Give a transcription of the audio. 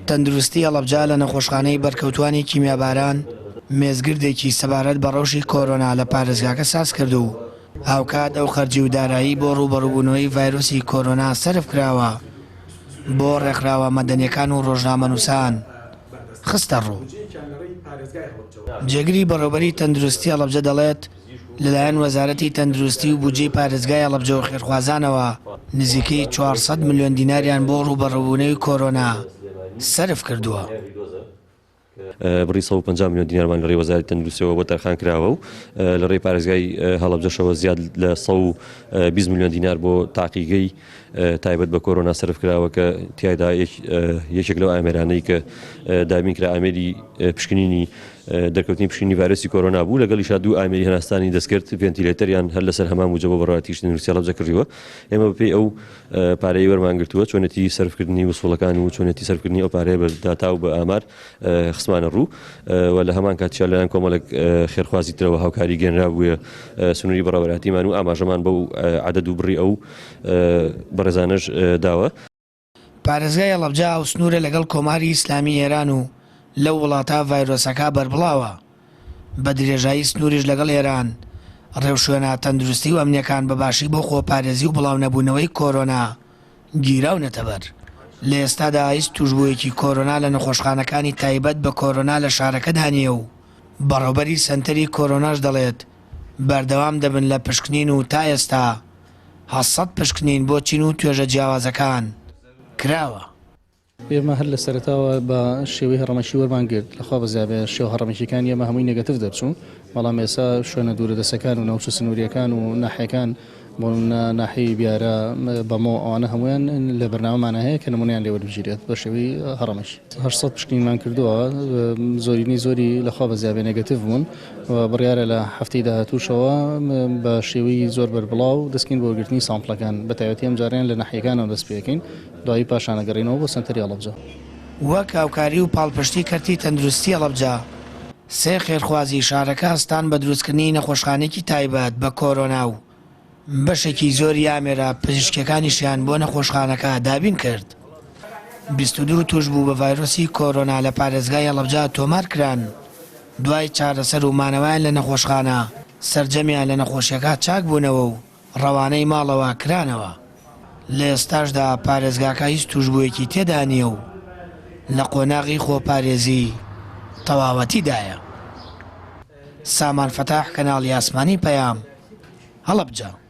تەندروستی هەڵەبجە لە نەخۆشخانەی بەرکەوتوانی کیمیاباران مێزگردێکی سەبارەت بە ڕەوشی کۆرۆنا لە پارێزگاکە ساز کرد و هاوکات ئەو خەرجی و دارایی بۆ ڕوبەڕووبوونەوەی ڤایرۆسی کۆرۆنا سەرف کراوە بۆ ڕێکخراوە مەدەنیەکان و ڕۆژنامەنووسان خستە ڕوو. جێگری بەڕێوەبەری تەندروستی هەڵەبجە دەڵێت لەلایەن وەزارەتی تەندروستی و بودجەی پارێزگای هەڵەبجە و خێرخوازانەوە نزیکەی 400 ملیۆن دیناریان بۆ ڕوبەڕووبوونەوەی کۆرۆنا سەرف کردووە. بڕی 150 ملیۆن دینارمان لە ڕێی وەزارەتی تەندروستیەوە بۆ تەرخان کراوە و لە ڕێی پارێزگای هەڵەبجەشەوە زیاد لە 120 ملیۆن دینار بۆ تاقیگەی تایبەت بە کۆرۆنا سەرف کراوە کە تیایدا یەکێک لەو ئامێرانەی کە دابین کرا ئامێری پشکنینی دەرکەوتنی پشکنینی ڤایرۆسی کۆرۆنا بوو لەگەڵیشا دوو ئامێری هەناسانی دەستکرد ڤێنتیلێتەریان هەر لەسەر هەمان موجە بۆ بەڕێوەتی تەندروستی هەڵەبجە کردیوە. ئێمە بەپێی ئەو پارەی وەرمانگرتووە چۆنێتی سەرفکردنی وسوڵەکان و چۆنێتی سەرفکردنی ئەو پارەیە بە داتا و بە ئامار خستمانە ڕوو و لە هەمان کاتیشا لەلایەن کۆمەڵێک خێرخوازی ترەوە هاوکاری گەێنرا بووە سنووری بەڕێوەبەراتیمان و ئاماژەمان بەو عەدەد و بڕی ئەو بەڕێزانەش داوە. پارێزگای هەڵەبجە ئەو سنوورە لەگەڵ کۆماری ئیسلامی ئێران و لەو وڵاتە ڤایرۆسەکە بەربڵاوە بە درێژایی سنووریش لەگەڵ ئێران ڕێوشوێنە تەندروستی و ئەمنیەکان بەباشی بۆ خۆپارێزی و بڵاو نەبوونەوەی کۆرۆنا گیراونەتە بەر. لە ئێستادا هیچ توشبوویەکی کۆرۆنا لە نەخۆشخانەکانی تایبەت بە کۆرۆنا لە شارەکەدا نییە و بەڕێوەبەری سەنتەری کۆرۆناش دەڵێت بەردەوام دەبن لە پشکنین و تا ئێستا 700 پشکنین بۆ چین و توێژە جیاوازەکان کراوە. ئێمە هەر لە سەرەتاوە بە شێوەی هەڕەمەشی وەرمان گرت لەخوا بەزیابێ شێوە هەڕەمەشیەکان ئێمە هەمووی نێگەتیڤ دەرچوون بەڵام ئێستا شوێنە دوورەدەستەکان و ناوچە سنووریەکان و ناحیەکان بۆ ناحیەی بیارە بەمۆ ئەوانە هەمویان لە بەرنامەمانە هەیە کە نمونەیان لێوەربژێت بە شێوەی هەڕەمەشی 800 پشکنینمان کردووە زۆری لەخوا بەزیابێ نێگەتیڤ بوون و بڕیارە لە هەفتەی داهاتووشەوە بە شێوەی زۆر بەربڵاو دەستکەین بۆ وەرگرتنی سامپڵەکان بە تایبەتی ئەم جاریان لە ناحیەکانەوە دەست پێکەین دوایی پاشانەگەڕینەوە بۆ سەنتەری هەڵەبجە. وەک هاوکاری و پاڵپشتی کەرتی تەندروستی هەڵەبجە سێ خێرخوازی شارەکە هەستان بە دروستکردنی نەخۆشخانەیەکی تایبەت بە کۆرۆنا و بەشێکی زۆری ئامێرە پزیشکیەکانیشیان بۆ نەخۆشخانەکە دابین کرد. 22 توش بوو بە ڤایرۆسی کۆرۆنا لە پارێزگای هەڵەبجە تۆمار کران دوای چارەسەر و مانەوەیان لە نەخۆشخانە سەرجەمیان لە نەخۆشیەکە چاک بوونەوە و ڕەوانەی ماڵەوە کرانەوە. لە ئێستاشدا پارێزگاکە هیچ توشبوویەکی تێدا نییە و لە قۆناغی خۆپارێزی تەواوەتیدایە. سامان فەتاح کەناڵی ئاسمانی پەیام هەڵەبجە.